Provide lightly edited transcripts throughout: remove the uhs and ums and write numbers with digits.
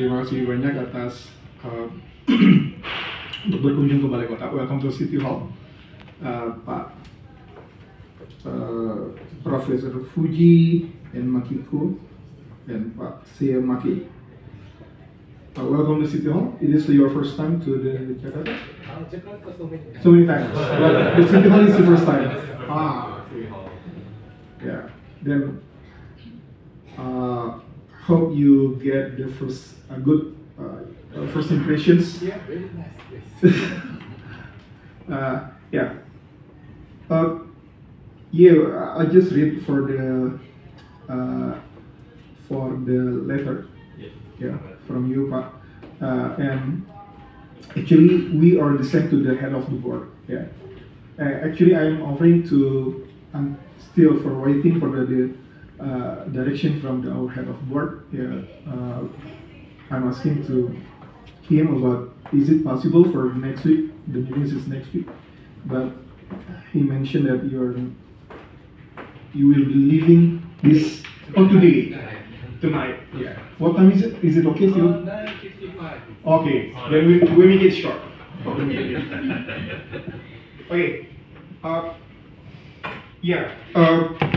Terima kasih banyak atas untuk berkunjung ke Balai Kota. Welcome to City Hall, Pak Profesor Fuji and Makiko and Pak Seo Maki. Welcome to City Hall. It is your first time to the Jakarta? Jakarta So many times. But the City Hall is the first time. City Hall. Yeah. Then hope you get the first good first impressions. Yeah, very nice place. Yeah. Yeah. I just read for the letter. Yeah, from you, Pak. And actually, we are the same to the head of the board. Yeah. Actually, I'm offering to. I'm still for waiting for the direction from our head of board. Yeah. I'm asking to him about is it possible for next week? The meeting is next week, but he mentioned that you will be leaving this today. Tonight. Yeah. What time is it? Is it okay still? 9:55. Okay. Then we make it short. Okay. Yeah.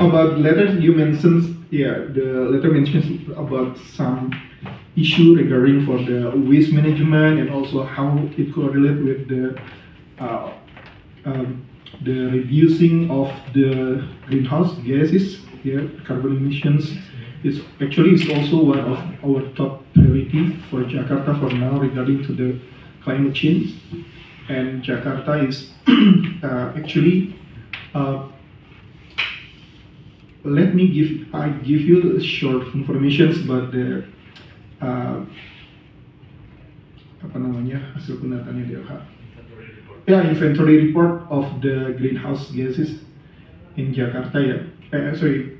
About letters you mentioned. Yeah. The letter mentions about some issue regarding for the waste management and also how it correlate with the reducing of the greenhouse gases. Yeah. Carbon emissions. It's also one of our top priority for Jakarta for now regarding to the climate change. And Jakarta is actually let me give you short information about the apa namanya hasil pendataannya DLH. Yeah, inventory report of the greenhouse gases in Jakarta. Yeah. Sorry,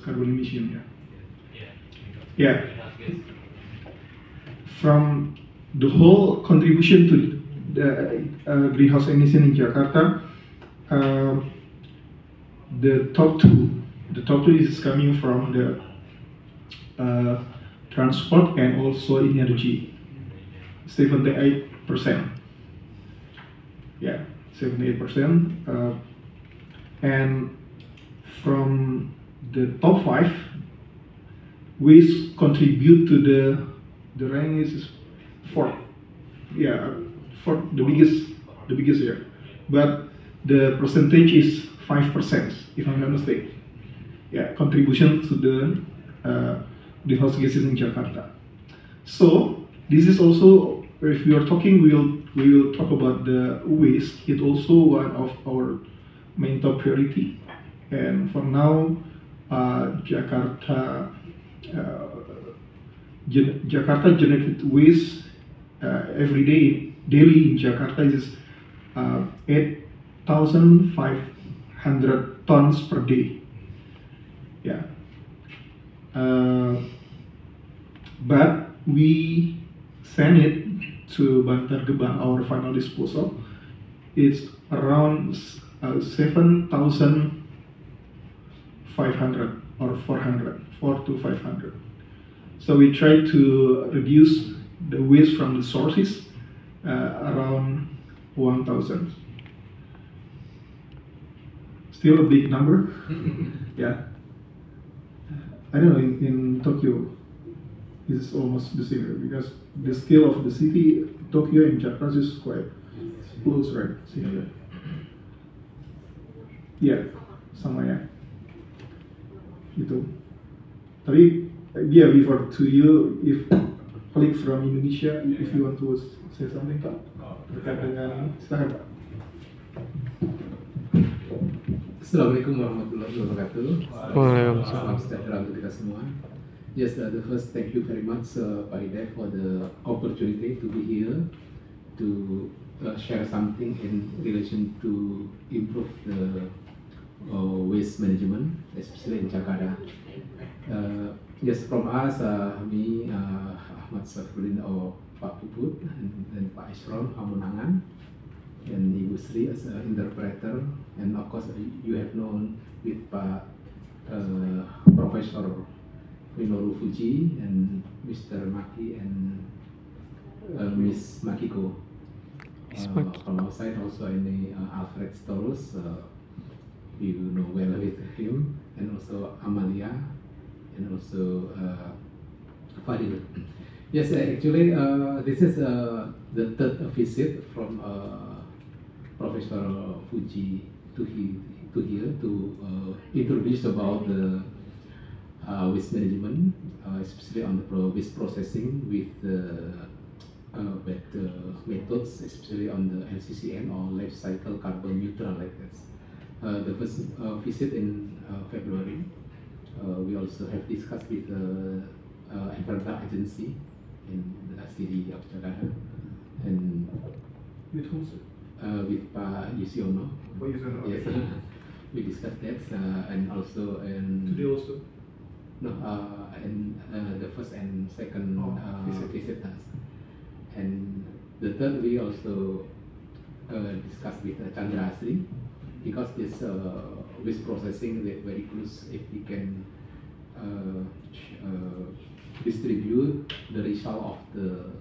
carbon emission. Yeah. From the whole contribution to the greenhouse emission in Jakarta, the top two is coming from the transport and also energy, 78%. Yeah, 78%. And from the top five, waste contribute to the rank is fourth. Yeah, for the biggest here. But the percentage is 5%, if I'm not mistaken. Yeah, contribution to the greenhouse gases in Jakarta. So this is also, if we are talking, we will talk about the waste. It's also one of our main top priority. And for now, Jakarta generated waste daily in Jakarta is 8,500 tons per day. Yeah. But we send it to Bantar Gebang, our final disposal. It's around 7,500 or 400 to 500. So we try to reduce the waste from the sources around 1,000. Still a big number. Yeah. I don't know, in Tokyo, it's almost the same because the scale of the city, Tokyo and Jakarta is quite close, right? Similar. Yeah, sama ya. Gitu. Tapi yeah, before to you, if colleague from Indonesia, if you want to say something, Pak, terkait dengan silakan, Pak. Assalamualaikum warahmatullahi wabarakatuh. Salam sejahtera untuk kita semua. Yes, the first thank you very much, Pak Hidayat, for the opportunity to be here to share something in relation to improve the waste management, especially in Jakarta. Yes, from us, me, Ahmad Safruddin, or Pak Puput, and Pak Isron Hamunangan, and Ibu Sri as an interpreter, and of course you have known with Pak Professor Minoru Fuji and Mr. Maki and Miss Makiko. From our side also ini Alfred Storus, you know well with him, and also Amalia, and also Fadil. Yes, actually this is the third visit from Professor Fuji to here to introduce about the waste management, especially on the waste processing with better methods, especially on the LCCN or life cycle carbon neutral like that. The first visit in February, we also have discussed with the environmental agency in the city of Jakarta, and With whom, sir? with Pak Yusiono. Oh, Yusiono, Yes, okay. we discussed that, and also Today also? no, and the first and second visit us. And the third, we also discussed with Chandra Asri, because this waste processing is very close. If we can distribute the result of the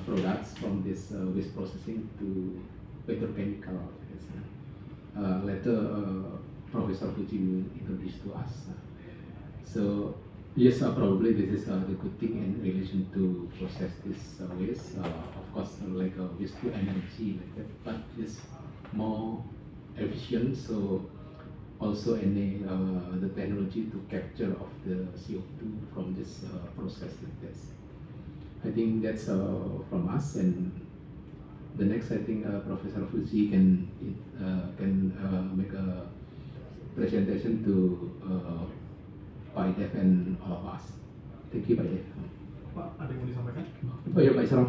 products from this waste processing to petrochemical. Later, Professor Fuji will introduce to us. So yes, probably this is the good thing in relation to process this waste. Of course, like waste to energy like that, but it's more efficient. So also any the technology to capture of the CO2 from this process like this. I think that's from us, and the next I think Professor Fuji can make a presentation to Pak Idef and all of us. Thank you, Pak Idef. Pak, ada yang mau disampaikan? Oh ya, Pak Isram.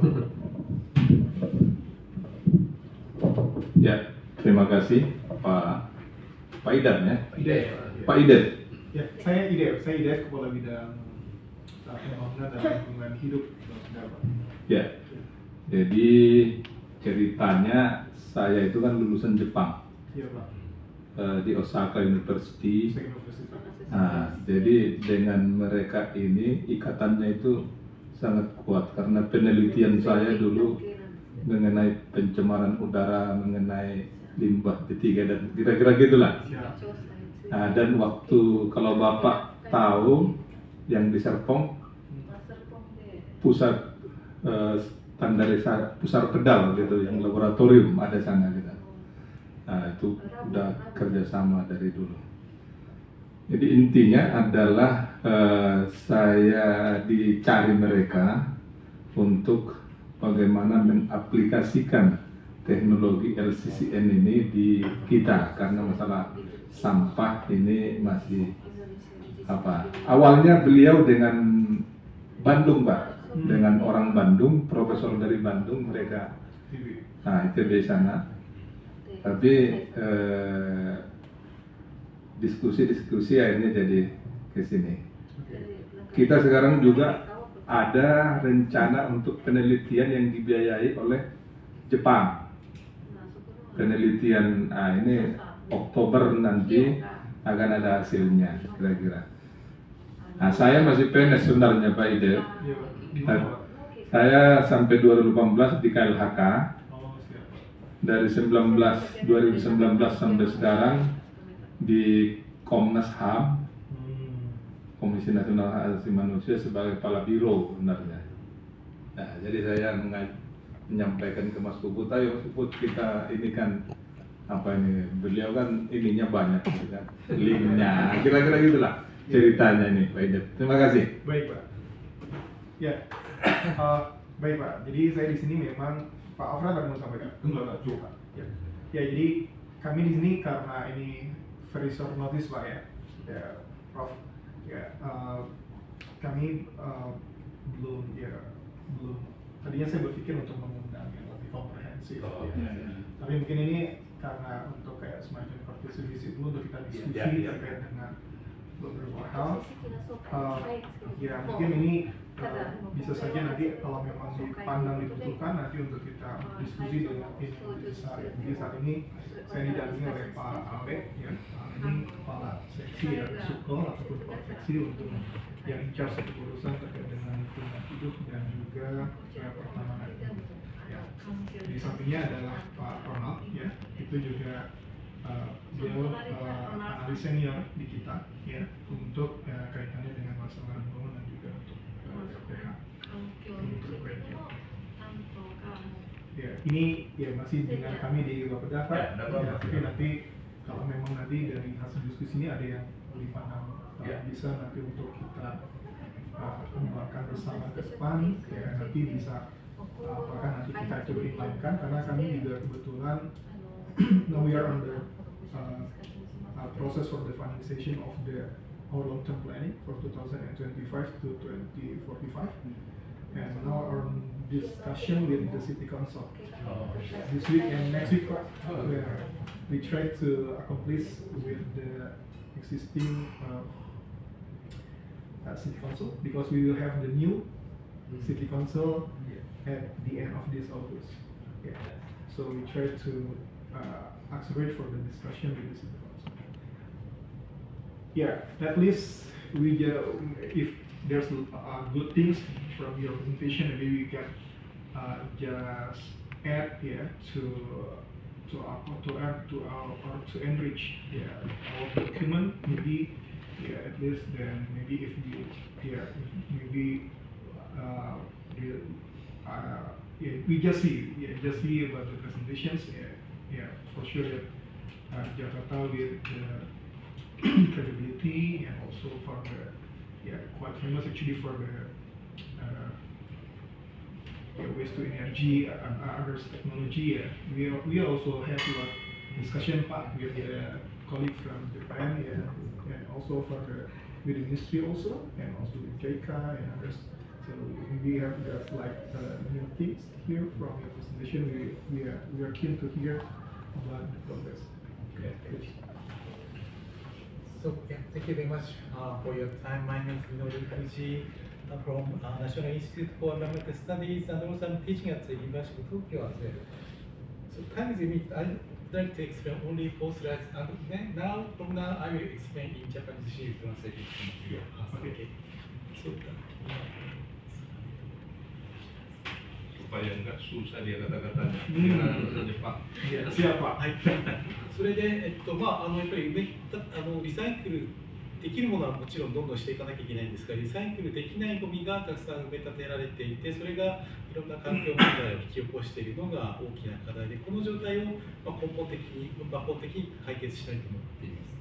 Ya, terima kasih Pak Idam ya. Idef. Pak Idef. Ya, saya Idef, Kepala Bidang Pembangunan dan Lingkungan Hidup dan Pendapat. Ya. Jadi ceritanya saya itu kan lulusan Jepang Iya, Pak. di Osaka University. Saya Universitas. Nah, jadi dengan mereka ini ikatannya itu sangat kuat karena penelitian saya dulu mengenai pencemaran udara, mengenai limbah ketiga dan kira-kira gitulah. Siap. Nah, dan waktu kalau Bapak tahu yang di Serpong pusat standarisasi pusat pedal gitu, yang laboratorium ada sana gitu. Nah, itu udah kerjasama dari dulu. Jadi intinya adalah saya dicari mereka untuk bagaimana mengaplikasikan teknologi LCCN ini di kita, karena masalah sampah ini masih apa? Awalnya beliau dengan Bandung, Pak, dengan orang Bandung, profesor dari Bandung, mereka nah itu di sana. Tapi diskusi akhirnya jadi ke sini. Kita sekarang juga ada rencana untuk penelitian yang dibiayai oleh Jepang. Penelitian ini Oktober nanti akan ada hasilnya kira-kira. Nah, saya masih PNS sebenarnya Pak Ide. Saya sampai 2018 di KLHK. Dari 2019 sampai sekarang di Komnas HAM, Komisi Nasional Hak Asasi Manusia, sebagai kepala biro sebenarnya. Nah, jadi saya menyampaikan ke Mas Puput, ayo Mas Puput, kita ini kan apa ini, beliau kan ininya banyak gitu kan, linknya, kira-kira gitulah ceritanya ini, Pak Idep. Terima kasih. Baik, Pak. Ya, baik Pak. Jadi saya di sini memang Pak Alfred ada mau sampaikan. Enggak, cukup Pak. Ya. Ya, jadi kami di sini karena ini very short notice Pak ya. Ya, Prof. Ya, kami belum. Tadinya saya berpikir untuk mengundang yang lebih komprehensif. Tapi mungkin ini karena untuk kayak semacam partisipasi dulu untuk kita diskusi terkait dengan beberapa hal. Ya mungkin ini bisa saja nanti kalau memang dipandang dibutuhkan nanti untuk kita diskusi dengan tim besar. Jadi saat ini saya didampingi oleh Pak Alek, ya. Ini kepala seksi ya, subkol ataupun kepala seksi untuk yang in charge urusan terkait dengan lingkungan hidup dan juga pertamanan. Ya. Di sampingnya adalah Pak Ronald, ya, itu juga beliau analis senior di kita, ya, untuk kaitannya dengan masalah lingkungan dan juga untuk LPH. Ya, ini ya masih dengan kami di Bapeda, Pak. Ya, tapi nanti kalau memang nanti dari hasil diskusi ini ada yang dipandang bisa nanti untuk kita kembangkan bersama ke depan, ya nanti bisa apakah nanti kita coba implementkan, karena kami juga kebetulan now we are on the process for the finalization of our long-term planning for 2025 to 2045, and now our discussion with the city council this week and next week, where we try to accomplish with the existing city council, because we will have the new city council at the end of this August. Yeah. So we try to accelerate for the discussion with the city council. Yeah, at least if there's good things from your presentation, maybe we can just add to enrich our document, maybe at least then maybe if we just see about the presentations, for sure that Jakarta with the credibility and also for the quite famous actually for the waste to energy and others technology. We also have a discussion part with the colleague from Japan, and also with the ministry also, and also with JICA and others. So we have just like new things here from your presentation. We are keen to hear about the progress. Okay. So yeah, thank you very much for your time. My name is Minoru Fuji from National Institute for Environmental Studies, and also I'm teaching at the University of Tokyo as well. So time is limited. I'd like to explain only 4 slides, and then from now I will explain in Japanese. She will translate it. Okay. So supaya nggak susah dia kata-katanya. Bahasa Jepang. Siap, Pak. それで、やっぱりリサイクルできるものはもちろんどんどんしていかなきゃいけないんですが、リサイクルできないゴミがたくさん埋め立てられていて、それがいろんな環境問題を引き起こしているのが大きな課題で、この状態を根本的に抜本的に解決したいと思っています。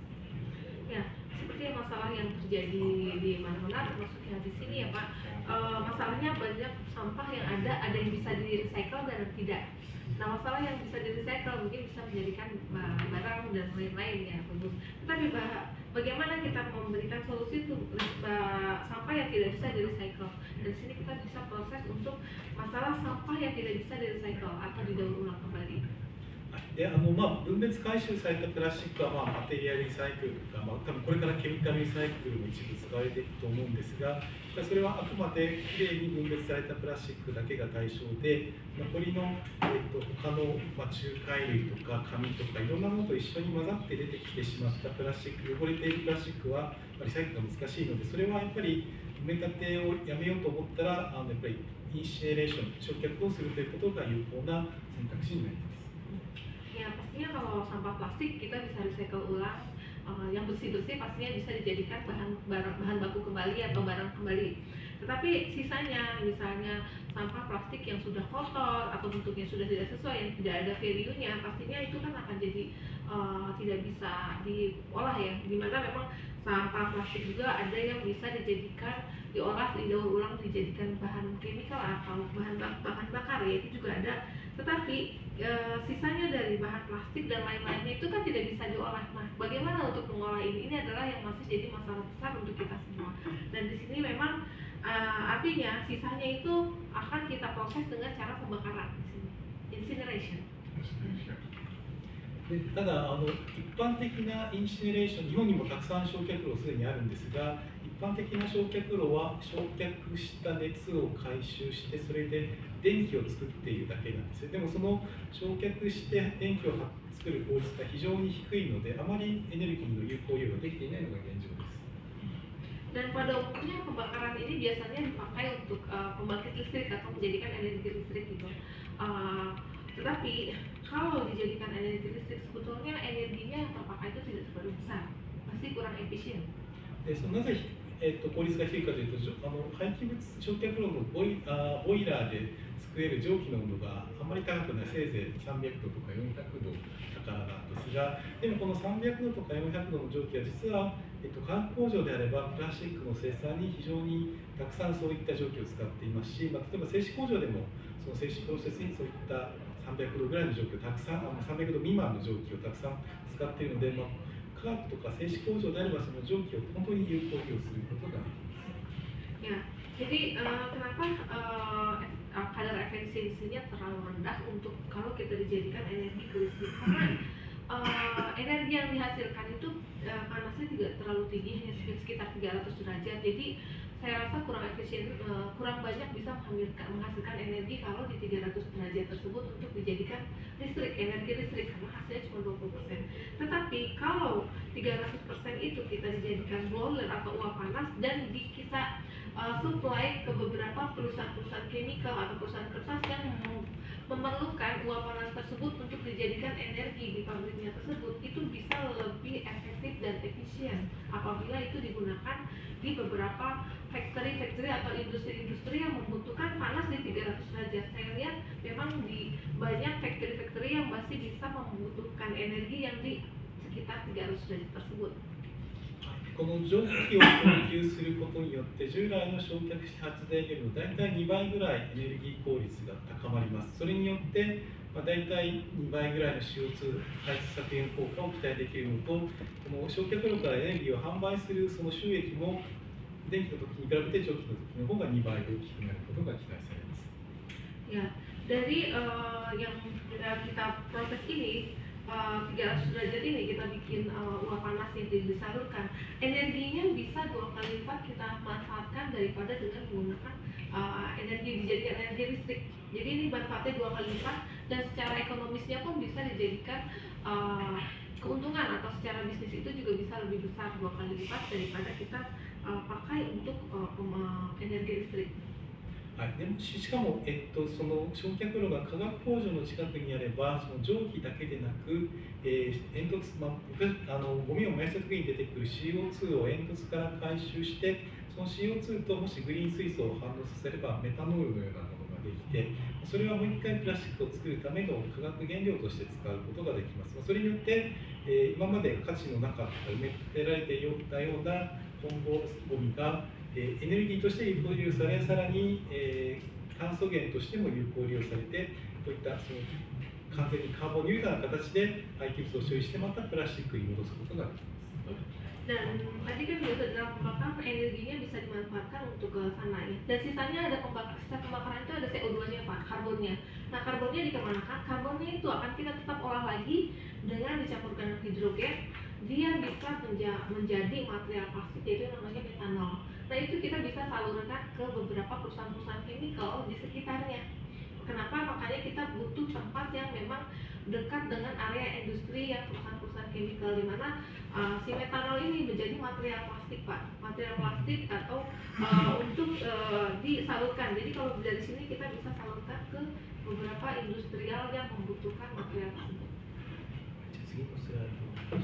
Ya, seperti masalah yang terjadi di mana-mana, termasuk yang di sini ya Pak. Masalahnya banyak sampah yang ada yang bisa di recycle dan tidak. Nah, masalah yang bisa di recycle mungkin bisa menjadikan barang dan lain-lain ya bagus. Tetapi bagaimana kita memberikan solusi untuk sampah yang tidak bisa di recycle. Dan di sini kita bisa proses untuk masalah sampah yang tidak bisa di recycle atau didaur ulang kembali. で分別回収されたプラスチックはマテリアリサイクルとか、多分これからケミカルリサイクルも一部使われていくと思うんですが、それはあくまできれいに分別されたプラスチックだけが対象で、残りの、他の、仲介類とか紙とかいろんなものと一緒に混ざって出てきてしまったプラスチック、汚れているプラスチックはリサイクルが難しいので、それはやっぱり埋め立てをやめようと思ったらやっぱりインシネレーション、焼却をするということが有効な選択肢になります。Ya pastinya kalau sampah plastik kita bisa recycle ulang, yang bersih-bersih pastinya bisa dijadikan bahan baku kembali atau barang kembali. Tetapi sisanya misalnya sampah plastik yang sudah kotor atau bentuknya sudah tidak sesuai, yang tidak ada value-nya, pastinya itu kan akan jadi tidak bisa diolah ya. Dimana memang sampah plastik juga ada yang bisa dijadikan diolah, didaur ulang, dijadikan bahan kimia atau bahan bakar ya, itu juga ada. Tetapi sisanya dari bahan plastik dan lain-lainnya itu kan tidak bisa diolah. Nah, bagaimana untuk mengolah ini? Ini adalah yang masih jadi masalah besar untuk kita semua. Dan di sini memang artinya sisanya itu akan kita proses dengan cara pembakaran di sini, incineration. でただ一般的なインシネレーション、日本にもたくさん焼却炉すでにあるんですが、一般的な焼却炉は焼却した熱を回収して、それで電気を作っているだけなんです。でもその焼却して電気を作る効率が非常に低いので、あまりエネルギーの有効利用ができていないのが現状です。Dan pada umumnya pembakaran ini biasanya dipakai untuk pembangkit listrik atau menjadikan energi listrik gitu. Tetapi kalau dijadikan energi listrik, sebetulnya energinya yang terpakai itu tidak terlalu besar, pasti kurang efisien. でなぜ、効率が低いかというと、廃棄物焼却炉のボイラーで作れる蒸気の温度があまり高くない、せいぜい300度とか400度だからなんですが、でもこの300度とか400度の蒸気は実は、化学工場であればプラスチックの生産に非常にたくさんそういった蒸気を使っていますし、例えば製紙工場でもその製紙プロセスにそういった300度ぐらいの蒸気をたくさん、300度未満の蒸気をたくさん使っているので、化学とか製紙工場であればその蒸気を本当に有効利用することができます。Ya, jadi kenapa kadar efisiensinya terlalu rendah untuk kalau kita dijadikan energi ke listrik? Karena energi yang dihasilkan itu panasnya tidak terlalu tinggi, hanya sekitar 300 derajat. Jadi saya rasa kurang efisien, kurang banyak bisa menghasilkan energi kalau di 300 derajat tersebut untuk dijadikan listrik, energi listrik, karena hasilnya cuma 20%. Tetapi kalau 300% itu kita dijadikan boiler atau uap panas dan kita supply ke beberapa perusahaan-perusahaan kimia atau perusahaan kertas yang memerlukan uap panas tersebut untuk dijadikan energi di pabriknya tersebut, itu bisa lebih efektif dan efisien apabila itu digunakan di beberapa factory atau industri-industri yang membutuhkan panas di 300 derajat. Saya lihat memang di banyak factory yang masih bisa membutuhkan energi yang di sekitar 300 derajat tersebut. この蒸気を供給することによって従来の焼却発電よりも大体2倍ぐらいエネルギー効率が高まります。それによって大体2倍ぐらいの CO2 排出削減効果を期待できるのと、この焼却炉からエネルギーを販売するその収益も電気の時に比べて蒸気の時の方が2倍大きくなることが期待されます。Ya, dari yang kita proses ini 300 derajat ini kita bikin uap panas yang disalurkan, energinya bisa 2 kali lipat kita manfaatkan daripada dengan menggunakan energi dijadikan energi listrik. Jadi ini manfaatnya 2 kali lipat dan secara ekonomisnya pun bisa dijadikan keuntungan atau secara bisnis itu juga bisa lebih besar 2 kali lipat daripada kita pakai untuk energi listrik. はい、でもしかも、その焼却炉が化学工場の近くにあれば、その蒸気だけでなく、煙突、ゴミを燃やした時に出てくる CO2 を煙突から回収して、その CO2 ともしグリーン水素を反応させればメタノールのようなものができて、それはもう一回プラスチックを作るための化学原料として使うことができます。それによって、今まで価値のなかった埋め立てられていたような混合ゴミがエネルギーとして有効利用され、さらに、炭素源としても有効利用されて、こういったその完全にカーボンニュートラルな形で廃棄物を処理してまたプラスチックに戻すことができます。Dan tadi kan juga dalam pembakaran energinya bisa dimanfaatkan untuk ke sana ya. Dan sisanya ada sisa pembakaran itu ada CO2-nya Pak, karbonnya. Nah karbonnya dikemanakan? Karbonnya itu akan kita tetap olah lagi dengan dicampurkan dengan hidrogen. Dia bisa menjadi material plastik, yaitu namanya metanol. Nah itu kita bisa salurkan ke beberapa perusahaan-perusahaan chemical di sekitarnya. Kenapa? Makanya kita butuh tempat yang memang dekat dengan area industri yang perusahaan-perusahaan chemical, di mana si metanol ini menjadi material plastik Pak, material plastik atau untuk disalurkan. Jadi kalau dari sini kita bisa salurkan ke beberapa industrial yang membutuhkan material tersebut. 次のスライド。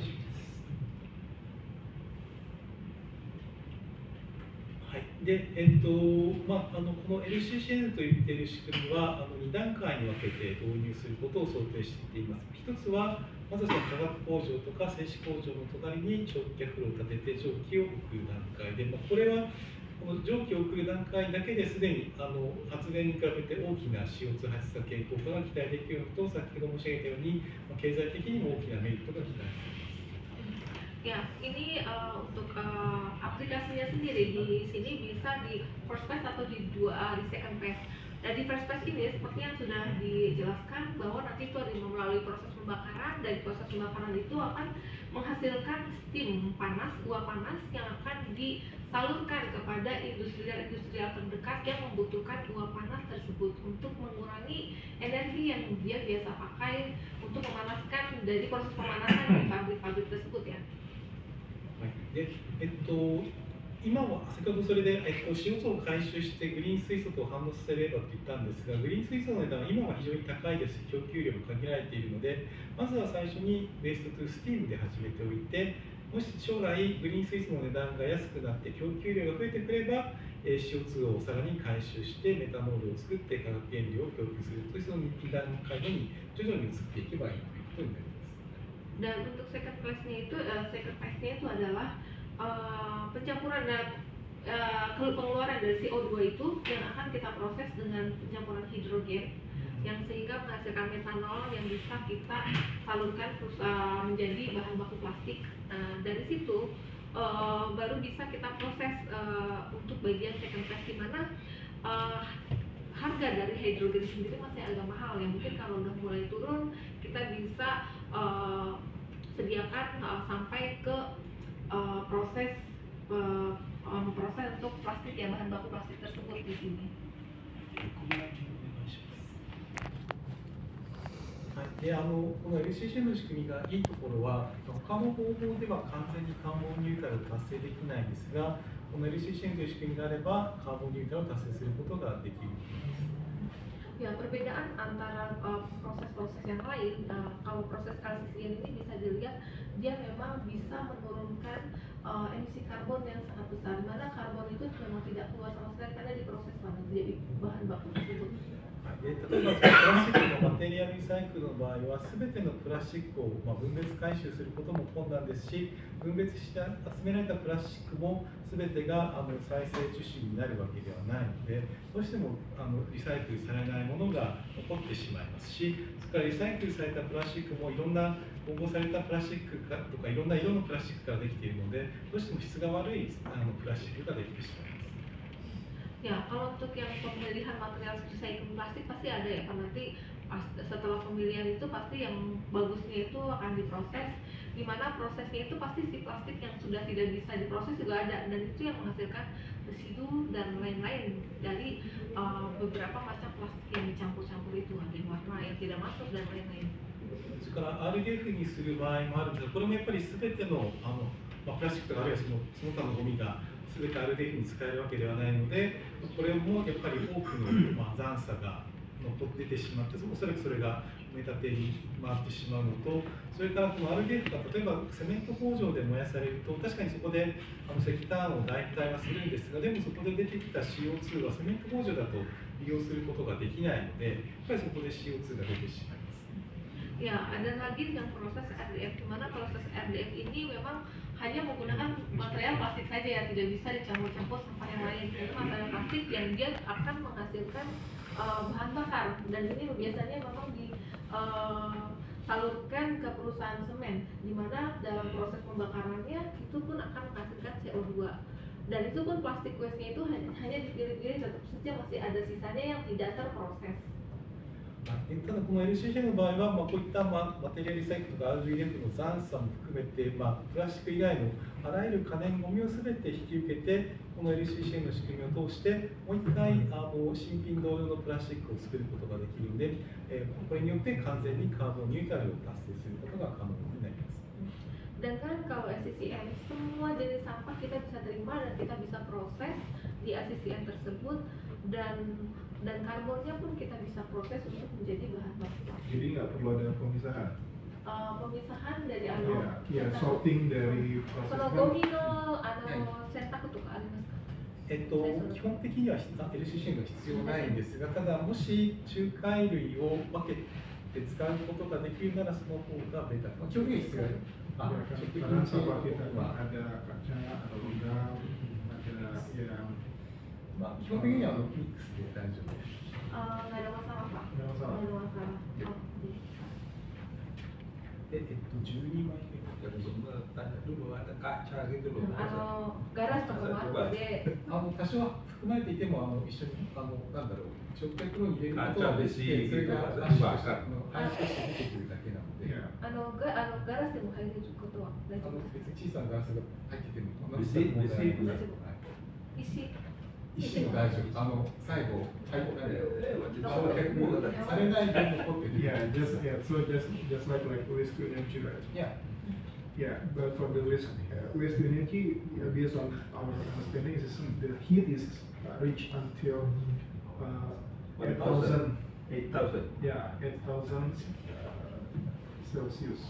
はい、で、この LCCN といっている仕組みは2段階に分けて導入することを想定しています。一つは、まずその化学工場とか製紙工場の隣に焼却炉を建てて蒸気を送る段階で、これはこの蒸気を送る段階だけですでに発電に比べて大きな CO2 排出削減効果が期待できるのと、先ほど申し上げたように経済的にも大きなメリットが期待されます。Ya, ini untuk aplikasinya sendiri di sini bisa di first phase atau di second phase. Nah, di first phase ini seperti yang sudah dijelaskan bahwa nanti itu ada melalui proses pembakaran, dan proses pembakaran itu akan menghasilkan steam panas, uap panas yang akan disalurkan kepada industrial terdekat yang membutuhkan uap panas tersebut untuk mengurangi energi yang dia biasa pakai untuk memanaskan dari proses pemanasan di pabrik-pabrik tersebut ya. で今は先ほどそれで、CO2 を回収してグリーン水素と反応させればと言ったんですが、グリーン水素の値段は今は非常に高いですし、供給量も限られているので、まずは最初にベーストトゥスティームで始めておいて、もし将来グリーン水素の値段が安くなって供給量が増えてくれば、CO2 をさらに回収してメタノールを作って化学原料を供給するというその2段階に徐々に移っていけばいいということになります。 Dan untuk second phase-nya itu adalah pencampuran dan pengeluaran dari CO2 itu yang akan kita proses dengan pencampuran hidrogen yang sehingga menghasilkan metanol yang bisa kita salurkan menjadi bahan baku plastik. Nah, dari situ baru bisa kita proses untuk bagian second phase di mana harga dari hidrogen sendiri masih agak mahal ya. Mungkin kalau udah mulai turun kita bisa sediakan sampai ke proses untuk plastik ya, bahan baku plastik tersebut di sini. はい、でこの LCC の仕組みがいいところは他の方法では完全にカーボンニュートラルを達成できないんですが、この LCC という仕組みがあればカーボンニュートラルを達成することができる。 Ya, perbedaan antara proses-proses yang lain, kalau proses LCCN ini bisa dilihat dia memang bisa menurunkan emisi karbon yang sangat besar, di mana karbon itu memang tidak keluar sama sekali karena diproses langsung jadi bahan baku tersebut. 例えばプラスチックのマテリアルリサイクルの場合は全てのプラスチックを分別回収することも困難ですし、分別して集められたプラスチックも全てが再生樹脂になるわけではないので、どうしてもリサイクルされないものが残ってしまいますし、それからリサイクルされたプラスチックもいろんな混合されたプラスチックとかいろんな色のプラスチックからできているので、どうしても質が悪いプラスチックができてしまいます。 Ya, kalau untuk yang pemilihan material recycling plastik pasti ada ya, kan nanti setelah pemilihan itu pasti yang bagusnya itu akan diproses, di mana prosesnya itu pasti si plastik yang sudah tidak bisa diproses juga ada, dan itu yang menghasilkan residu dan lain-lain dari beberapa macam plastik yang dicampur-campur itu, ada yang warna yang tidak masuk dan lain-lain. それから RDF にする場合もあるんですが、これもやっぱり全てのプラスチックとかあるいはその他のゴミが全て RDF に使えるわけではないので、これもやっぱり多くの残差が出てしまって、おそらくそれが埋め立てに回ってしまうのと、それからこの RDF が例えばセメント工場で燃やされると、確かにそこで石炭を代替はするんですが、でもそこで出てきた CO2 はセメント工場だと利用することができないので、やっぱりそこで CO2 が出てしまいます。 Ya, ada lagi yang proses RDF, di mana proses RDF ini memang hanya menggunakan material plastik saja ya, tidak bisa dicampur-campur sampah yang lain. Itu material plastik yang dia akan menghasilkan bahan bakar, dan ini biasanya memang disalurkan ke perusahaan semen, di mana dalam proses pembakarannya itu pun akan menghasilkan CO2. Dan itu pun plastik waste-nya itu hanya dipilih-pilih, tetap saja masih ada sisanya yang tidak terproses. ただこの LCC の場合は、こういったマテリアルリサイクルとか RDF の残差も含めて、プラスチック以外のあらゆる可燃ゴミをすべて引き受けて、この LCC の仕組みを通して、もう一回新品同様のプラスチックを作ることができるので、これによって完全にカーボンニュートラルを達成することが可能になります。 Dan kan kalau SCCN semua jenis sampah kita bisa terima dan kita bisa proses di SCCN tersebut, dan karbonnya pun kita bisa proses untuk menjadi bahan baku. Jadi nggak perlu ada pemisahan. Pemisahan dari sorting dari proses. そのゴミの選択とかありますか？基本的には LCC が必要ないんですが、ただもし仲介類を分けて使うことができるならその方がベター。基本的に必要ない。 Karena sampah kita ada kaca, ada logam, ada yang 基本的にはミックスで大丈夫です。nggak ada masalah Pak. Nggak masalah. Nggak ada masalah. 12枚目 tanya dulu ada kaca gitu loh. ガラスとかもあるので、多少は含まれていても一緒になんだろう焼却炉に入れることはできて、それが圧縮して出てくるだけなので、ガラスでも入れることは大丈夫ですか？別に小さなガラスが入っててもベシ問題ないベシ石石も大丈夫。最後入ってないされないで残ってる。 So just like waste to energy, right? Yeah, but for the waste to energy, based on our understanding, is the heat is reach until 8,000. 8,000. Yeah, 8,000 Celsius.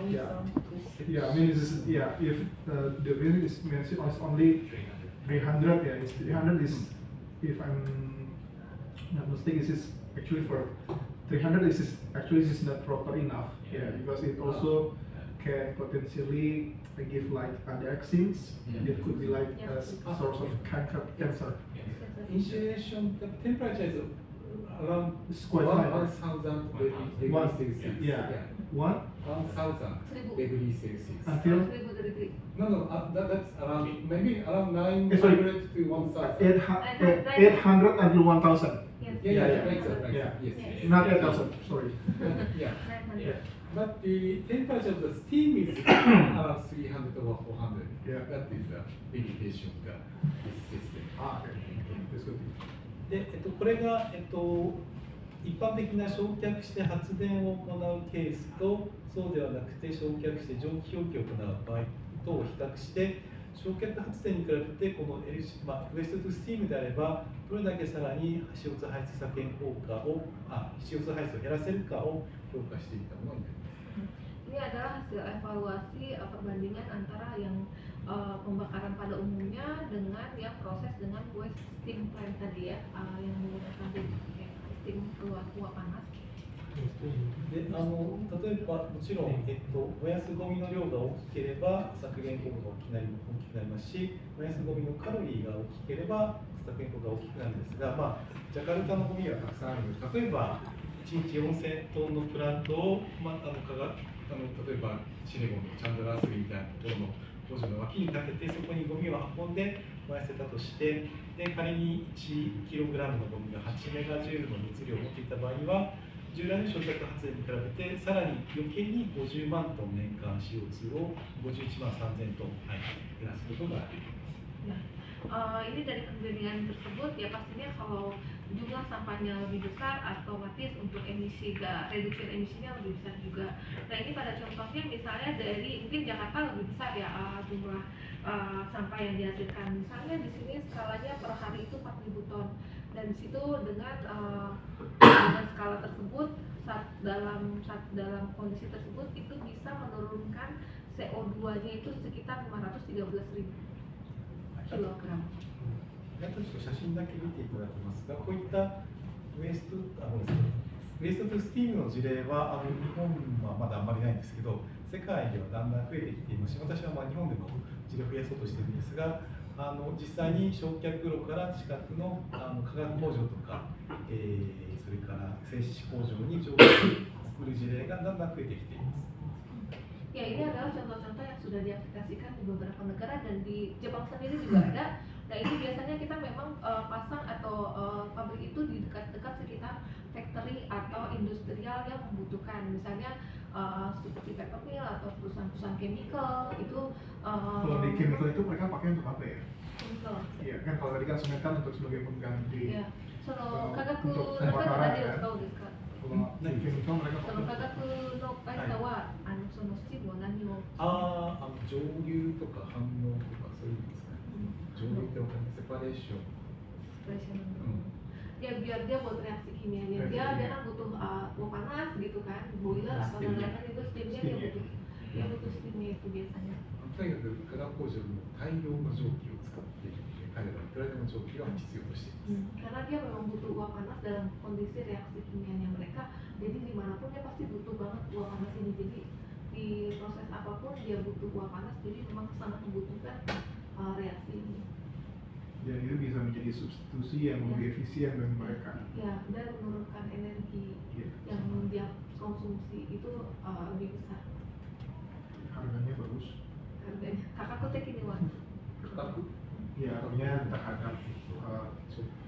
Yeah, I mean, if the wind is mentioned as only 300, yeah, 300 is, if I'm not mistaken, is actually for 300 is actually is not proper enough. Yeah, because it also can potentially give like other things. It could be like a source of cancer. インシュレーション、テンプラチャー is around It's quite high. 1,000 degrees Celsius. Yeah. What? 1,000 degrees Celsius. Until No, that's around maybe around 900 sorry. to 1,000. 800 until 1,000. Yeah, right, right. Yeah. Yes. Not 8,000. Sorry. Yeah. But the temperature of the steam is around 300 or 400. Yeah. That is the limitation of this system. Ah, okay. That's good. で、これが、一般的な焼却して発電を行うケースとそうではなくて焼却して蒸気表記を行う場合とを比較して焼却発電に比べてこの、ウエストトゥスティームであればどれだけさらに CO2 排出削減効果をCO2 排出を減らせるかを評価していったものになります。Ini adalah hasil evaluasi perbandingan antara yang pembakaran pada umumnya dengan yang proses dengan waste steam plant tadi ya, yang menggunakan steam keluar uap panas. で例えばもちろん、燃やすゴミの量が大きければ削減効果が大きくなりますし燃やすゴミのカロリーが大きければ削減効果が大きくなるんですが、ジャカルタのゴミがたくさんあるので例えば1日4000トンのプラントを、例えばシネゴンのチャンドラースリーみたいなところの工場の脇に立ててそこにゴミを運んで燃やせたとしてで仮に 1kg のゴミが8メガジュールの熱量を持っていた場合には従来の焼却発電に比べてさらに余計に50万トン年間 CO2 を51万3000トン、減らすことができます。Ini dari perbandingan tersebut ya pastinya kalau jumlah sampahnya lebih besar otomatis untuk reduksi emisinya lebih besar juga. Nah ini pada contohnya misalnya dari mungkin Jakarta lebih besar ya jumlah sampah yang dihasilkan. Misalnya di sini skalanya per hari itu 4.000 ton dan di situ dengan skala tersebut dalam kondisi tersebut itu bisa menurunkan CO2-nya itu sekitar 513.000 kilogram. ちょっと写真だけ見ていただきますが、こういったウエストトゥスティームの事例は日本はまだあんまりないんですけど、世界ではだんだん増えてきていますし、私は日本でも事例を増やそうとしているんですが、実際に焼却炉から近くの化学工場とか、それから製紙工場に蒸気を作る事例がだんだん増えてきています。Ya ini adalah contoh-contoh yang sudah diaplikasikan di beberapa negara dan di Jepang sendiri juga ada. Nah ini biasanya kita memang pasang atau pabrik itu di dekat-dekat sekitar factory atau industrial yang membutuhkan, misalnya seperti paper mill atau perusahaan-perusahaan chemical itu. Kalau di chemical itu mereka pakai untuk apa ya? Chemical. Iya kan kalau tadi kan semen kan untuk sebagai pengganti. Iya. Untuk pembakaran ya. その化学の会社はそのスチームを何を蒸留とか反応とかそういうんですかね。蒸留ってわかります？セパレーション。Ya biar dia buat reaksi kimianya dia kan butuh uap panas gitu kan, boiler atau lain-lain itu steamnya dia butuh steamnya itu biasanya. とにかく化学工場も大量の蒸気を使っているので彼らはいくらでも蒸気が必要としています。 Karena dia memang butuh uap panas dalam kondisi reaksi kimianya mereka, jadi dimanapun dia pasti butuh banget uap panas ini. Jadi di proses apapun dia butuh uap panas, jadi memang sangat membutuhkan reaksi ini. dan itu bisa menjadi substitusi yang lebih efisien bagi mereka. Ya, dan menurunkan energi Ya. yang dia konsumsi itu lebih besar Harganya bagus. harganya. Kakakku teh kini wan. Ya, artinya terhadap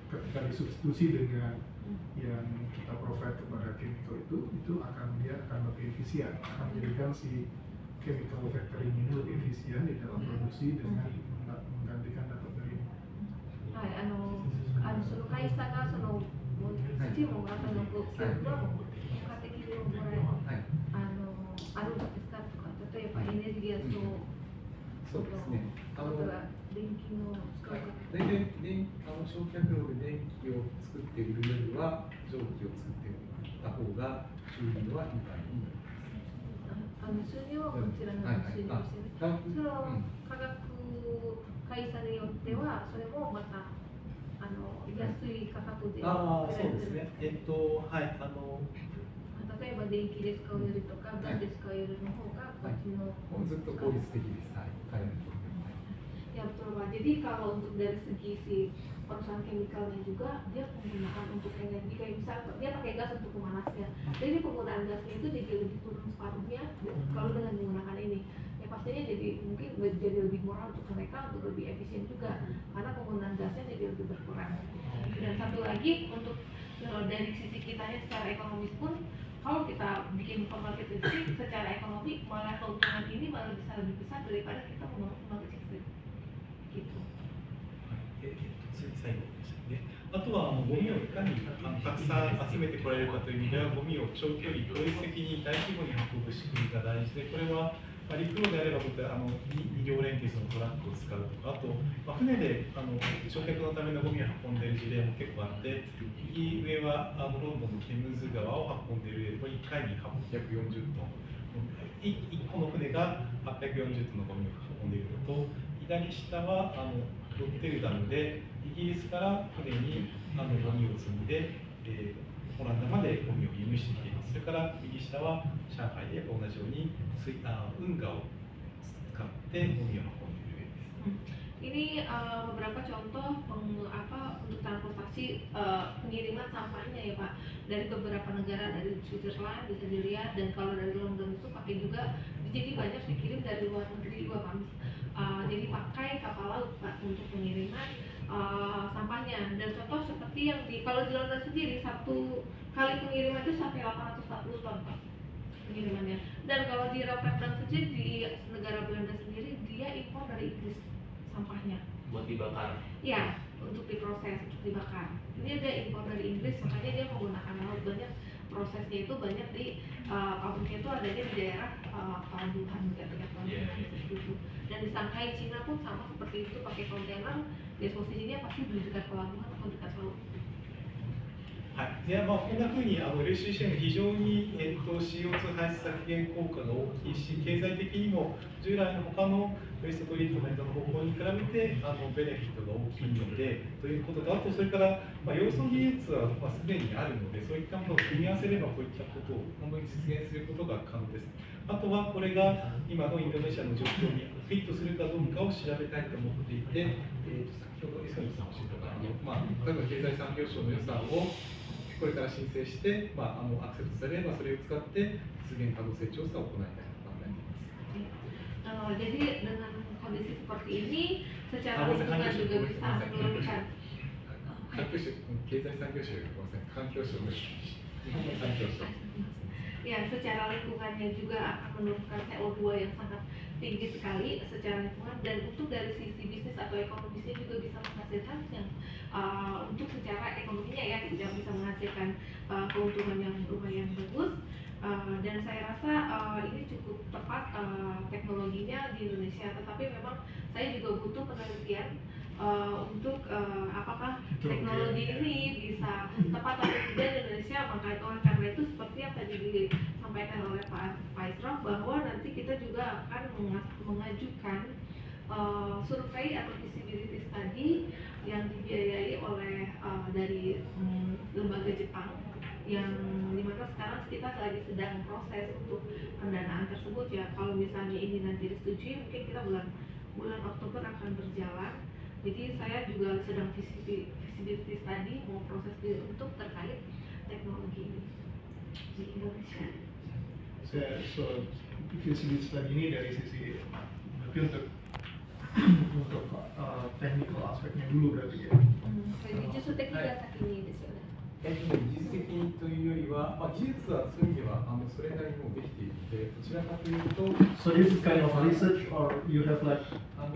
ketika disubstitusi dengan yang kita provide kepada chemical itu dia akan lebih efisien, akan menjadikan si chemical factory ini lebih efisien di dalam produksi dengan menggantikan data dari ini. はい、その会社がその土もまたの記録はもう家庭的にもらえあるんですかとか、例えばエネルギーやそうですね。あとは電気の使い方。大体焼却炉で電気を作っているよりは蒸気を作っていた方が収入はいい場合になります。収入はこちらの収入ですよね。その化学会社によってはそれもまた安い価格でそうですね。はい、例えば電気で使うよりとかガスで使うよりの方がこっちのもうずっと効率的です。はい、彼らにとっても。Ya betul Pak. Jadi kalau untuk dari segi si perusahaan chemicalnya juga dia menggunakan untuk energi kayak misal dia pakai gas untuk memanasnya. Jadi penggunaan gasnya itu jadi lebih turun separuhnya kalau dengan menggunakan ini. Ya pastinya jadi mungkin jadi lebih murah untuk mereka untuk lebih efisien juga karena penggunaan gasnya jadi lebih berkurang. Dan satu lagi untuk dari sisi kitanya secara ekonomis pun kalau kita bikin pembangkit listrik secara ekonomi malah keuntungan ini malah bisa lebih besar daripada kita membangkit listrik. 最後でしたね。あとはゴミをいかにたくさん集めてこられるかという意味ではゴミを長距離効率的に大規模に運ぶ仕組みが大事で、これは陸路であれば2両連結のトラックを使うとか、あと船で焼却のためのゴミを運んでいる事例も結構あって、右上はロンドンのテムズ川を運んでいる例で、1回に840トン、1個の船が840トンのゴミを運んでいるのと、左下はロッテルダムでイギリスから船にゴミを積んで、オランダまでゴミを輸入してきています。それから右下は上海で同じように運河を使ってゴミを運んでいる例です。Ini beberapa contoh untuk transportasi pengiriman sampahnya ya Pak dari beberapa negara, dari Switzerland bisa dilihat, dan kalau dari London itu pakai juga, jadi banyak dikirim dari luar negeri juga Pak. Jadi pakai kapal laut Pak untuk pengiriman sampahnya, dan contoh seperti yang kalau di London sendiri satu kali pengiriman itu sampai 840 ton Pak pengirimannya, dan kalau di Rotterdam saja di negara Belanda sendiri dia impor dari Inggris sampahnya buat dibakar. Ya, untuk diproses, untuk dibakar. Ini dia impor dari Inggris, makanya dia menggunakan laut. Banyak prosesnya itu banyak di pabriknya itu adanya di daerah pelabuhan, dekat pelabuhan seperti itu. Dan di Shanghai, Cina pun sama seperti itu, pakai kontainer. Dia posisinya pasti di dekat pelabuhan atau dekat laut. はい、でこんなふうにLCCM 非常に、CO2 排出削減効果が大きいし、経済的にも従来の他のウェイストトリートメントの方法に比べてベネフィットが大きいのでということと、あとそれから、要素技術は、すでにあるので、そういったものを組み合わせればこういったことを本当に実現することが可能です。あとはこれが今のインドネシアの状況にフィットするかどうかを調べたいと思っていて、先ほど磯野さんおっしゃった例えば経済産業省の予算をこれから申請して、アクセスされればそれを使って実現可能性調査を行いたいと考えています。Jadi dengan kondisi seperti ini, secara lingkungan juga bisa menurunkan. 経済産業省よりごめんなさい、環境省の日本の環境省。Ya, secara lingkungannya juga akan menurunkan CO2 yang sangat tinggi sekali secara lingkungan, dan untuk dari sisi bisnis atau ekonomisnya juga bisa menghasilkan yang untuk secara ekonominya ya juga bisa menghasilkan keuntungan yang lumayan bagus. Dan saya rasa ini cukup tepat teknologinya di Indonesia, tetapi memang saya juga butuh penelitian untuk apakah teknologi ini bisa tepat atau tidak di Indonesia. Oleh karena itu seperti yang tadi disampaikan oleh Pak Isra, bahwa nanti kita juga akan mengajukan survei atau feasibility study yang dibiayai oleh dari lembaga Jepang, yang dimana sekarang kita lagi sedang proses untuk pendanaan tersebut ya. Kalau misalnya ini nanti disetujui, mungkin kita bulan Oktober akan berjalan Jadi saya juga sedang visibility study mau proses untuk terkait teknologi ini di Indonesia. So visibility study ini dari sisi berarti untuk technical aspeknya dulu berarti ya. 技術的が先にですよね。技術的というよりは、技術はそういう意味ではそれなりにもできているので、どちらかというと、So this is kind of research or you have like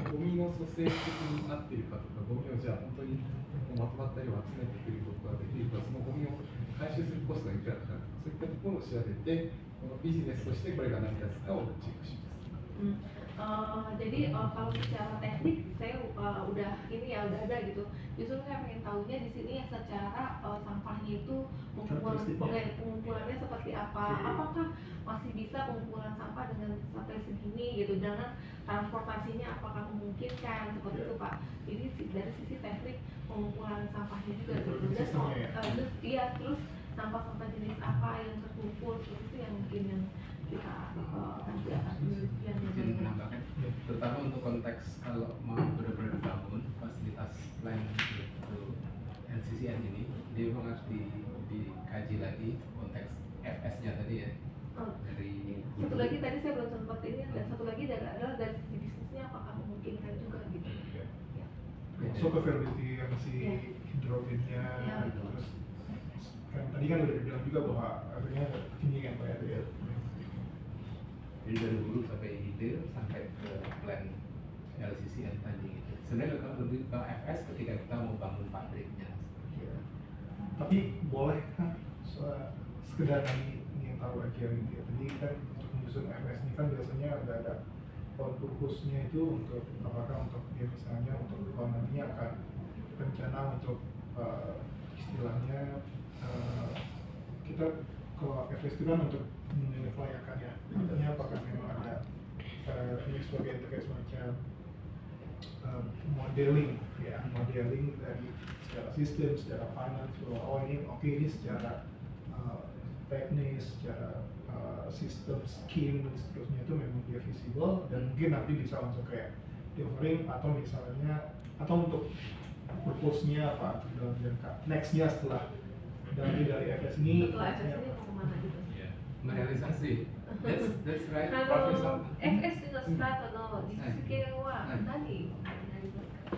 ゴミの組成的に合っているかとか、ゴミをじゃあ本当にまとまった量を集めてくることができるか、そのゴミを回収するコストがいくらかかるか、そういったところを調べて、このビジネスとしてこれが成り立つかをチェックします。Jadi kalau secara teknik saya udah ini ya udah ada gitu. Justru saya pengen tahunya di sini ya secara sampahnya itu pengumpulannya seperti apa. Apakah masih bisa pengumpulan sampah dengan sampai segini gitu, dengan transportasinya apakah memungkinkan seperti itu Pak. Jadi dari sisi teknik pengumpulan sampahnya juga gitu. Terus sampah-sampah jenis apa yang terkumpul itu yang mungkin yang kita nanti akan mungkin menambahkan, terutama untuk konteks kalau mau benar-benar dibangun fasilitas plan untuk NCCN ini, dia memang harus dikaji lagi konteks FS-nya tadi ya. Dari satu lagi tadi saya belum sempat ini, dan satu lagi adalah dari sisi bisnisnya apakah memungkinkan juga gitu. so availability yang si hidrogennya, terus kan tadi kan udah dibilang juga bahwa akhirnya tinggi kan Pak ya. Jadi dari hulu sampai hilir sampai ke plan LCCN tadi gitu. Sebenarnya kalau lebih ke FS ketika kita mau bangun pabriknya. Ya. Tapi boleh kan sekedar ini yang tahu aja gitu ya. Tadi kan untuk menyusun FS ini kan biasanya ada purpose-nya itu untuk apakah untuk ya misalnya untuk kalau nantinya akan rencana untuk istilahnya kita kalau FS itu kan untuk menilai kelayakan ya. Artinya apakah memang ada ini sebagai terkait semacam modeling ya, modeling dari secara sistem, secara finance, oh ini oke ini secara teknis, secara sistem, scheme dan seterusnya itu memang dia visible dan mungkin nanti bisa untuk kayak delivering atau misalnya atau untuk purpose-nya apa dalam jangka next-nya setelah dari FS ini Setelah FS ini mau kemana gitu? Merealisasi. That's right, あ Professor. の FS のスタートの実現は何になりますか？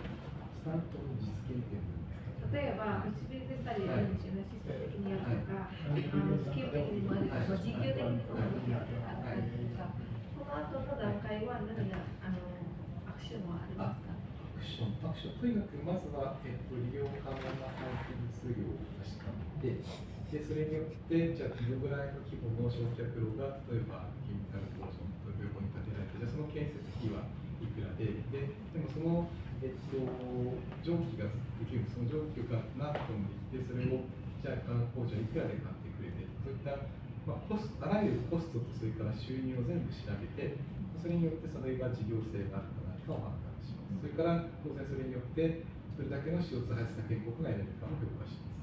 スタートの実現っていうのは例えば、ビジビリティスタディあるんですよね、システム的にやるとか、スキル的にもあるとか、事業的にもやるとか、この後の段階は何がアクションはありますか？アクションとにかくまずは、利用可能な廃棄物量を確かめて、でそれによってじゃあどのぐらいの規模の焼却炉が例えばケミカル工場の横に建てられて、じゃあその建設費はいくらでもその、蒸気ができるその蒸気が何トンでいってそれをじゃあ化学工場いくらで買ってくれてそういった、あらゆるコストとそれから収入を全部調べてそれによってそれが事業性があるかないかを判断します。それから当然それによってどれだけの CO2 排出削減国が得られるかを評価します。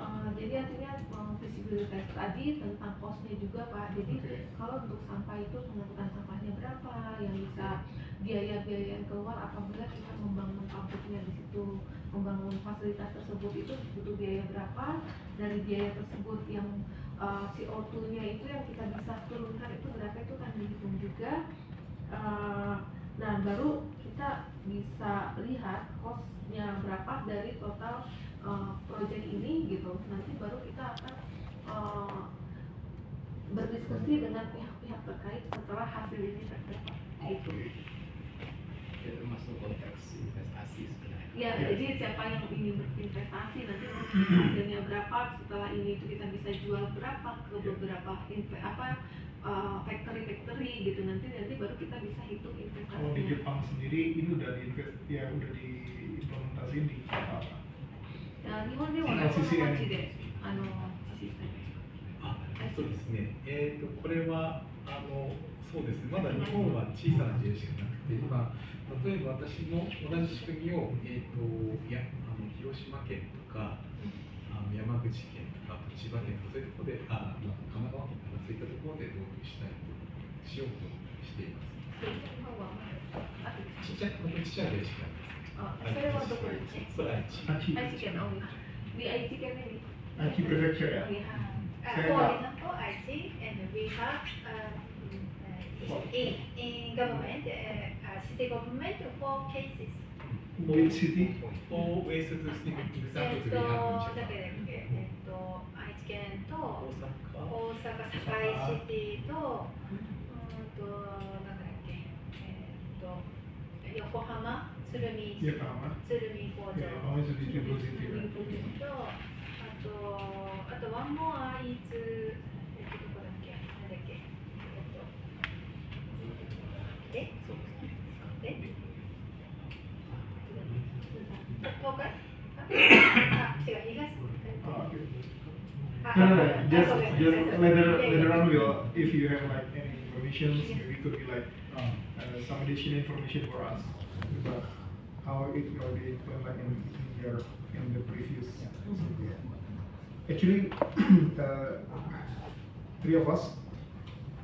Jadi artinya visibilitas tadi tentang cost-nya juga Pak. Jadi kalau untuk sampah itu pengangkutan sampahnya berapa, yang bisa biaya-biaya yang keluar apabila kita membangun pabriknya di situ, membangun fasilitas tersebut itu butuh biaya berapa, dari biaya tersebut yang CO2-nya itu yang kita bisa turunkan itu berapa itu kan dihitung juga. Nah baru kita bisa lihat cost-nya berapa dari total proyek ini gitu. Nanti baru kita akan berdiskusi dengan pihak-pihak terkait setelah hasil ini tercapai. Gitu. Itu masuk konteks investasi sebenarnya. Ya, jadi siapa yang ingin berinvestasi nanti hasilnya berapa, setelah ini itu kita bisa jual berapa ke beberapa factory gitu, nanti baru kita bisa hitung investasi. Kalau di Jepang sendiri ini udah diimplementasiin di apa? 日本ではどこの町で実施されてそうですね。これはそうですね。まだ日本は小さな事例しかなくて、例えば私の同じ仕組みを広島県とか山口県とか千葉県とかそういうところで神奈川県とかそういったところで導入しようとしています。日本はあとちっちゃい、本当にちっちゃい例しかそれはどこですね。それ愛知。愛知県のdi Aichi県に。Aichi Prefecture ya. We have, Saya for nggak- example, Aichi, and we have in government, city government, 4 cases. Which city? For ways to speak examples we have in だ Japan. けで、愛知県と大大阪。阪堺シティと、なんだっけ、横浜、鶴見、Iya Kama. 鶴見工場。 Ya, kamu itu di Triple City kan. と、あと、ワンモアイズ、どこだっけ、なんだっけ、東海あ、違う、東。 Oh, okay. No, no, no. Just later on we'll, if you have like any information, maybe it could be like some additional information for us about how it already went like in the previous. Actually, three of us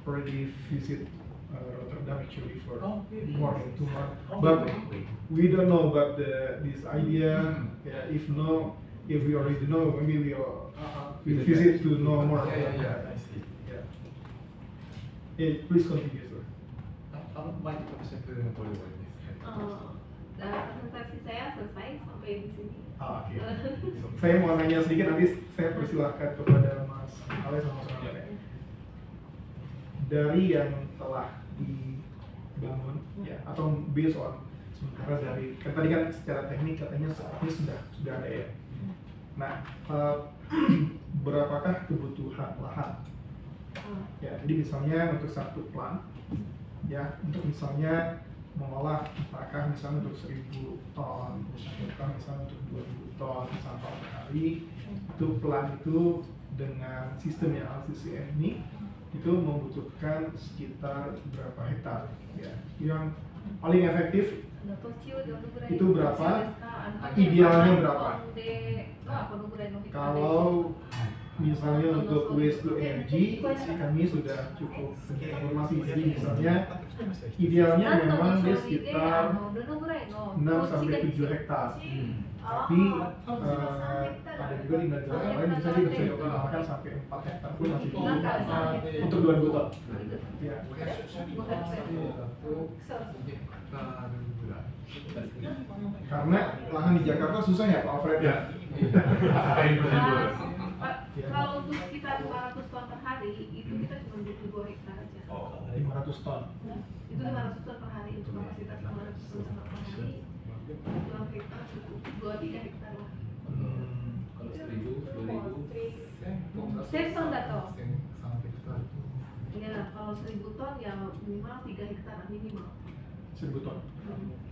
already visit Rotterdam actually for more than 2 months, but we don't know about this idea. Yeah, if we already know, maybe we visit to know more. I see. Yeah, please continue, sir. マイクのシェフのこれで終わりです。Presentasi saya selesai sampai di sini. Ah, oke. Saya mau nanya sedikit, nanti saya persilahkan kepada Mas Ale sama Mas Ale. Dari yang telah dibangun, ya, atau based on sementara dari kan tadi kan secara teknik katanya sepertinya sudah ada ya. Nah, berapakah kebutuhan lahan? Ya, jadi misalnya untuk satu plant, ya, untuk misalnya mengolah apakah misalnya untuk 1000 ton, atau misalnya untuk 2000 ton sampah per hari, itu plant itu dengan sistem yang LCCM ini itu membutuhkan sekitar berapa hektar, ya. Yang paling efektif itu berapa? Idealnya berapa? Kalau misalnya untuk waste to energy, kami sudah cukup informasi. Jadi misalnya idealnya memang dia sekitar 6 sampai 7 hektar. Tapi ada juga di negara lain misalnya bisa dioptimalkan sampai 4 hektar pun masih cukup untuk 2000 ton. Ya. Karena lahan di Jakarta susah ya Pak Alfred ya. Kalau untuk sekitar 500 ton per hari, itu kita cuma butuh 2 hektar aja. 500 ton. Itu 500 ton per hari untuk kapasitas 500 ton per hari. 2 hektar cukup, 2-3 hektar lah. Kalau 1000, 2000. Ton atau? Ya, kalau 1000 ton ya minimal 3 hektar minimal. 1000 ton,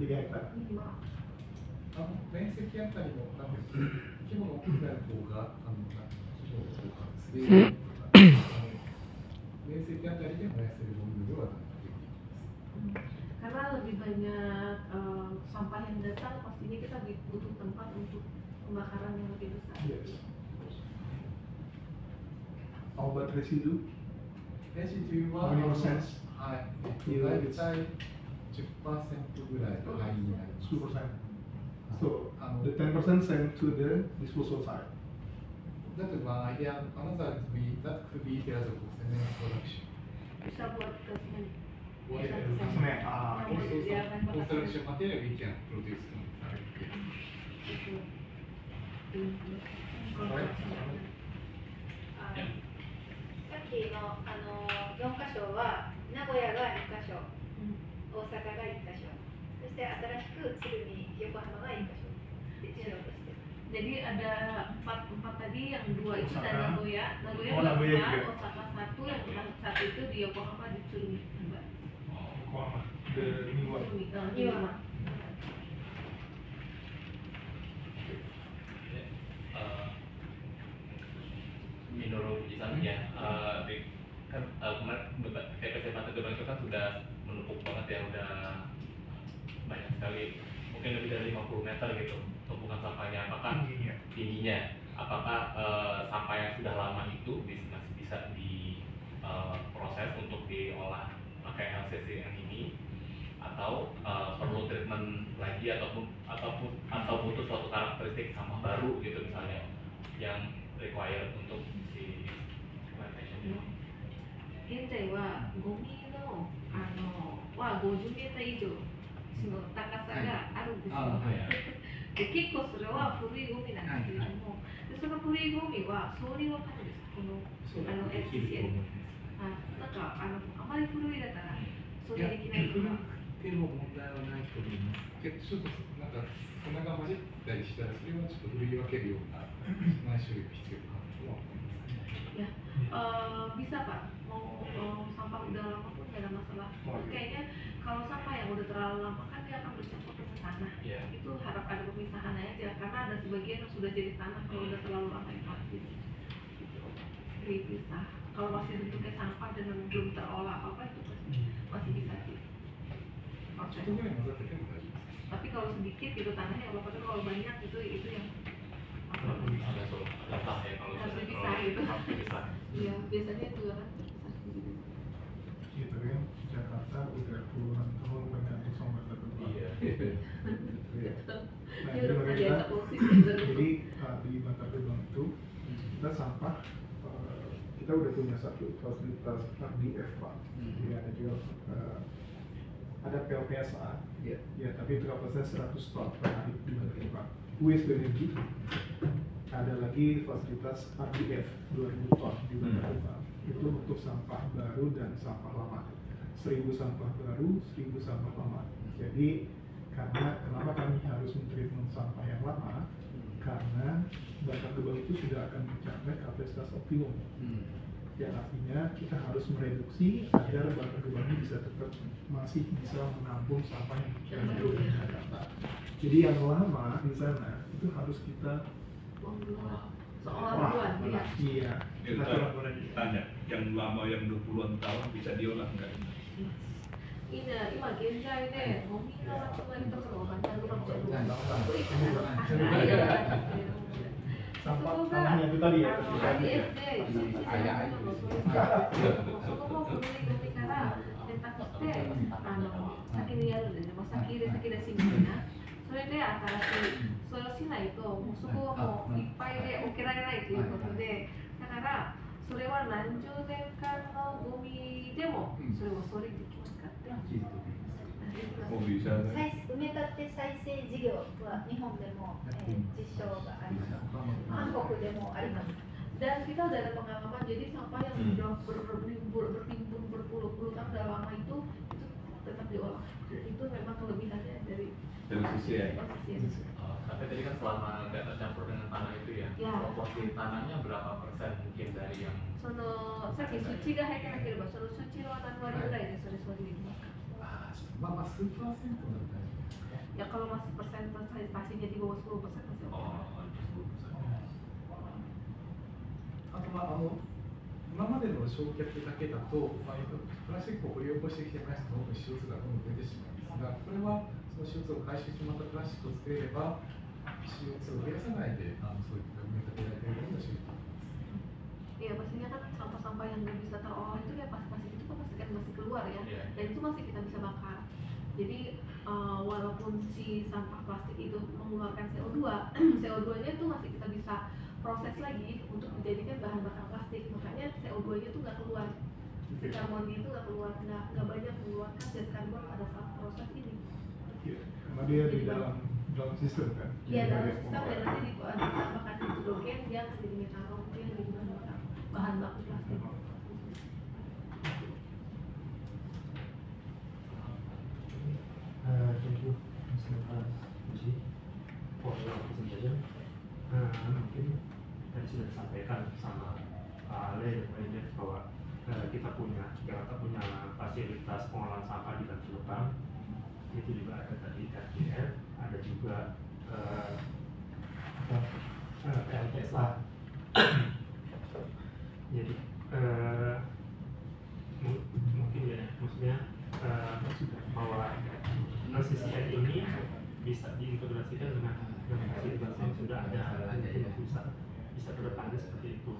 3 hektar. Minimal. 面積あたりの規模の大きくなる方が規模とか面積あたりで燃やせる分量はできます。 Karena lebih banyak sampah yang datang, pastinya kita butuh tempat untuk pembakaran yang lebih besar. Yes. How about residue? レシピは How many percent? はい、大体 10% ぐらいの範囲になります。 10%. So the 10% sent to the disposal side. だとまあ、アイデア、another could be that could be the other cement production. Bisa buat ke semen. Semen. Ah, Yang oke. disediakan pakai Construction semen. material we can produce from Itu. さっきの4箇所は名古屋が2箇所、大阪が1箇所、そして新しく鶴見、横浜が1箇所でしようとしてる。 Jadi ada empat tadi, yang 2 itu Osaka. dari Nagoya, Nagoya Oh, di Nagoya Jepang, juga. Osaka 1, yang 1 itu di Yokohama di Tsurumi. Yokohama, the new one. Tsurumi, menurut Isannya, kan kemarin TPC Pantai Gerbang itu kan sudah menumpuk banget ya, udah banyak sekali, mungkin lebih dari 50 meter gitu tumpukan sampahnya. Apakah tingginya, apakah sampah yang sudah lama itu masih bisa diproses untuk diolah pakai LCCM ini, atau perlu treatment lagi atau butuh suatu karakteristik sampah baru gitu misalnya yang required untuk si plantation ini. 現在はゴミのは50メーター以上の高さがあるんですよ。で結構それは古いゴミなんですけれども、でその古いゴミは総理わかるんです。このFCCL。なんかあまり古いだから総理できないとか。でも問題はないと思います。ちょっとなんか砂が混じったりしたらそれはちょっと振り分けるようなない処理が必要かなとは思いますね。Ya, bisa Pak, mau sampah udah lama pun nggak ada masalah. Kayaknya kalau sampah yang udah terlalu lama kan dia akan bercampur dengan tanah. Itu harap ada pemisahan aja, karena ada sebagian yang sudah jadi tanah kalau udah terlalu lama itu gitu. Dipisah. Kalau masih bentuknya sampah dan belum terolah apa itu masih bisa diproses. Tapi kalau sedikit itu tanahnya apa apa kalau banyak itu yang harus dipisah gitu. Iya, biasanya itu kan terpisah gitu. Iya, tapi kan Jakarta udah puluhan tahun berganti sumber tertentu. Iya. Nah, jadi di Bantar Gebang itu kita sampah kita udah punya satu fasilitas RDF Pak. Jadi ada juga ada PLPSA. Ya, tapi itu kapasitasnya 100 ton per hari di Bantar Gebang. Waste energy ada lagi fasilitas RDF 2000 ton di Bantar Gebang. Itu untuk sampah baru dan sampah lama. 1000 sampah baru, 1000 sampah lama. Jadi kenapa kami harus mentreatment sampah yang lama? Karena Bantar Gebang itu sudah akan mencapai kapasitas optimum. Ya, artinya kita harus mereduksi agar Bantar Gebang ini bisa tetap masih bisa menampung sampah yang baru di Jakarta. Jadi yang lama di sana itu harus kita iya. Kita tanya, yang lama yang 20-an tahun bisa diolah nggak? 今現在でゴミの集まりとかをバンターグバンちゃんとsampahnya itu tadi ya. IDF で一時期でそのそういうそこも古いゴミから選択して先にやるんですね。先出しみたいな。それで新しいそれをしないともうそこはもういっぱいで置けられないということで、だからそれは何十年間のゴミでもそれを処理できますかって。埋め立て再生事業は日本でも、実証があります。韓国でもあります。Dan kita udah ada pengalaman, jadi sampah yang sudah bertimbun berpuluh-puluh tahun udah lama itu tetap diolah. Itu memang kelebihannya dari sisi ya. Tapi tadi kan selama nggak tercampur dengan tanah itu ya, proporsi tanahnya berapa persen mungkin dari yang そのさっき数値が入ってなければ、その数値は何割ぐらいでそれ処理できますか？まあ数%なんだね。いや、kalau masih persentasenya di bawah 10% masih oke. あと今までの焼却だけだと、プラスチックを掘り起こしてきてない人の方が CO2 がどんどん出てしまうんですが、これはその CO2 を回収してまたプラスチックを作れれば CO2 を増やさないでそういった埋め立てられているような仕組み。Iya, pastinya kan sampah-sampah yang nggak bisa terolah itu ya plastik itu kan pasti kan masih keluar ya, dan itu masih kita bisa bakar. Jadi walaupun si sampah plastik itu mengeluarkan CO2, CO2-nya itu masih kita bisa proses lagi untuk dijadikan bahan bakar plastik. Makanya CO2-nya itu nggak keluar, si karbonnya itu nggak keluar, nggak banyak mengeluarkan zat karbon pada saat proses ini. Iya, karena dia di dalam sistem kan. Iya, dalam sistem dan nanti ditambahkan hidrogen dia akan jadi metanol itu yang jadi bahan baku plastik. Thank you, Mr. Muji, for your presentation. Mungkin tadi sudah disampaikan sama Pak Ale dan lainnya bahwa Jakarta punya fasilitas pengolahan sampah di Bantar Gebang. Itu juga ada tadi RDF, ada juga LPSA. Jadi mungkin ya, maksudnya bahwa CCN ini bisa diintegrasikan dengan fasilitas yang sudah ada, bisa ke depannya seperti itu.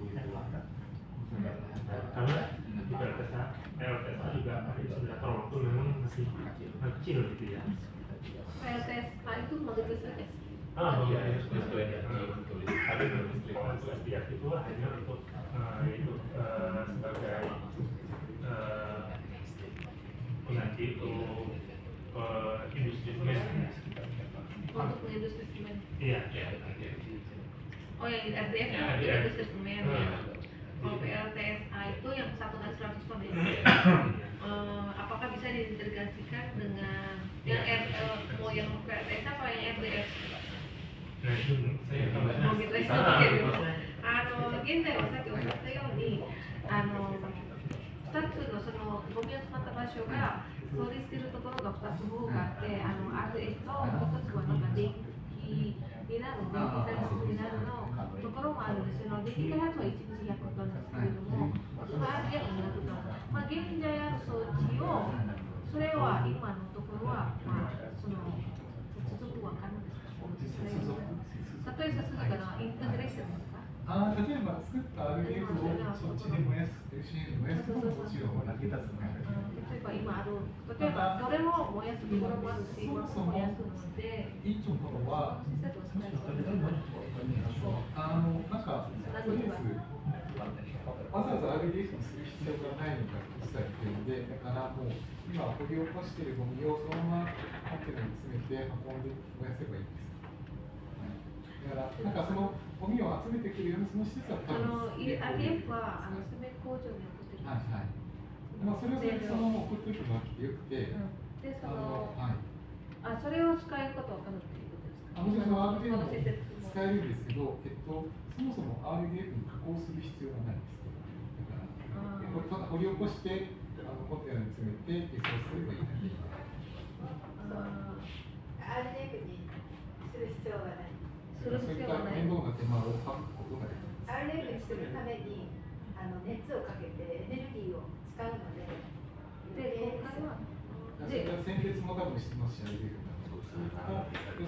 Karena di LTSA juga insinerator waktu memang masih kecil gitu ya. PLTSA itu multiplier. Tapi ya itu hanya untuk itu sebagai pengganti untuk industri semen. Untuk industri semen. Iya. Oh yang RDF itu untuk industri semen ya. Kalau PLTSA itu yang satuan 100 ton ya. Apakah bisa diintegrasikan dengan yang mau yang PLTSA apa yang RDF? nah itu saya tambah. 現在はさっきおっしゃったように2つのそのゴミを使った場所が掃除しているところが2つ方があってRF ともう1つはなんか電気になる電気開発になるのところもあるんですよ。電気開発は1日100トンですけれども、その RF 200トン、現在ある装置をそれは今のところはその接続は可能ですか？例えばするからインテグレーションですか？例えば作った RDF をそっちで燃やす LCN で燃やすことももちろん成り立つので、例えば今ある例えばどれも燃やすところもあるし、これも燃やすので、いいところはなんかとりあえずわざわざ RDF にする必要がないのが実際っていうので、だからもう今掘り起こしているゴミをそのままコンテナに詰めて運んで燃やせばいいんです。だからなんかそのゴミを集めてくるようなその施設は多分 RF はセメ工場に送ってる。はいはい。まあそれをそのまま送っておくのがよくて、でそのそれを使えることは可能っていうことですか？もちろん RDF も使えるんですけど、そもそも RDF に加工する必要がないんです。だから掘り起こしてコンテナに詰めて輸送すればいいだけ。RDF にする必要がない。そういった面倒な手間を省くことができます。RDF にするために熱をかけてエネルギーを使うので、で今回はそれから選別も多分してますし、RDF になる。